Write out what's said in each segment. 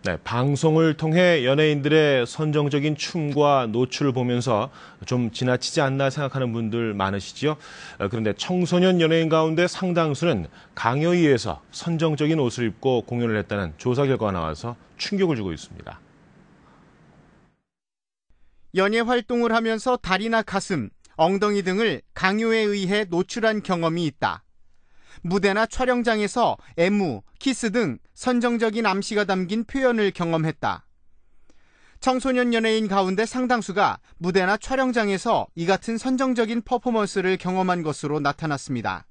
네, 방송을 통해 연예인들의 선정적인 춤과 노출을 보면서 좀 지나치지 않나 생각하는 분들 많으시죠? 그런데 청소년 연예인 가운데 상당수는 강요에 의해서 선정적인 옷을 입고 공연을 했다는 조사 결과가 나와서 충격을 주고 있습니다. 연예 활동을 하면서 다리나 가슴, 엉덩이 등을 강요에 의해 노출한 경험이 있다. 무대나 촬영장에서 애무, 키스 등 선정적인 암시가 담긴 표현을 경험했다. 청소년 연예인 가운데 상당수가 무대나 촬영장에서 이 같은 선정적인 퍼포먼스를 경험한 것으로 나타났습니다.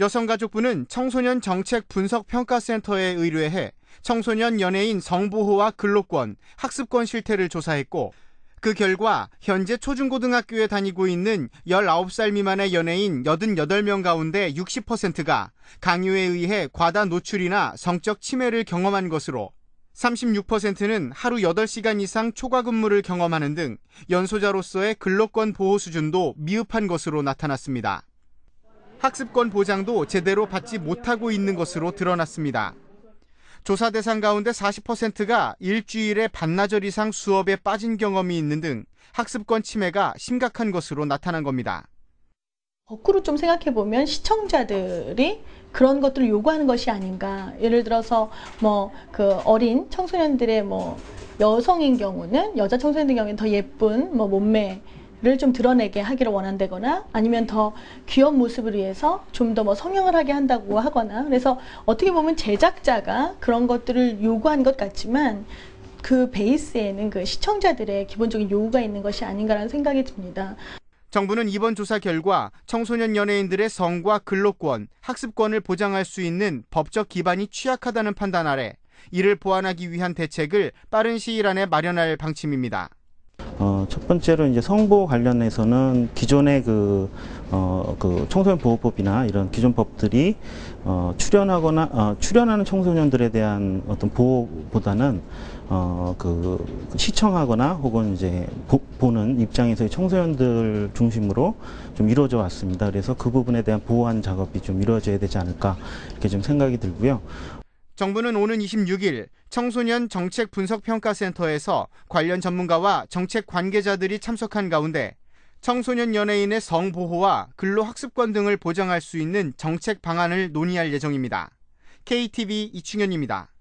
여성가족부는 청소년 정책 분석평가센터에 의뢰해 청소년 연예인 성보호와 근로권, 학습권 실태를 조사했고 그 결과 현재 초중고등학교에 다니고 있는 19살 미만의 연예인 88명 가운데 60%가 강요에 의해 과다 노출이나 성적 침해를 경험한 것으로 36%는 하루 8시간 이상 초과 근무를 경험하는 등 연소자로서의 근로권 보호 수준도 미흡한 것으로 나타났습니다. 학습권 보장도 제대로 받지 못하고 있는 것으로 드러났습니다. 조사 대상 가운데 40%가 일주일에 반나절 이상 수업에 빠진 경험이 있는 등 학습권 침해가 심각한 것으로 나타난 겁니다. 거꾸로 좀 생각해보면 시청자들이 그런 것들을 요구하는 것이 아닌가. 예를 들어서 그 어린 청소년들의 여성인 경우는 여자 청소년들 경우에는 더 예쁜 몸매를 좀 드러내게 하기를 원한다거나 아니면 더 귀여운 모습을 위해서 좀 더 성형을 하게 한다고 하거나 그래서 어떻게 보면 제작자가 그런 것들을 요구한 것 같지만 그 베이스에는 그 시청자들의 기본적인 요구가 있는 것이 아닌가라는 생각이 듭니다. 정부는 이번 조사 결과 청소년 연예인들의 성과 근로권, 학습권을 보장할 수 있는 법적 기반이 취약하다는 판단 아래 이를 보완하기 위한 대책을 빠른 시일 안에 마련할 방침입니다. 첫 번째로 이제 성보호 관련해서는 기존의 그 청소년 보호법이나 이런 기존 법들이 출연하는 청소년들에 대한 어떤 보호보다는 시청하거나 혹은 이제 보는 입장에서의 청소년들 중심으로 좀 이루어져 왔습니다. 그래서 그 부분에 대한 보완 작업이 좀 이루어져야 되지 않을까 이렇게 좀 생각이 들고요. 정부는 오는 26일 청소년 정책분석평가센터에서 관련 전문가와 정책 관계자들이 참석한 가운데 청소년 연예인의 성보호와 근로학습권 등을 보장할 수 있는 정책 방안을 논의할 예정입니다. KTV 이충현입니다.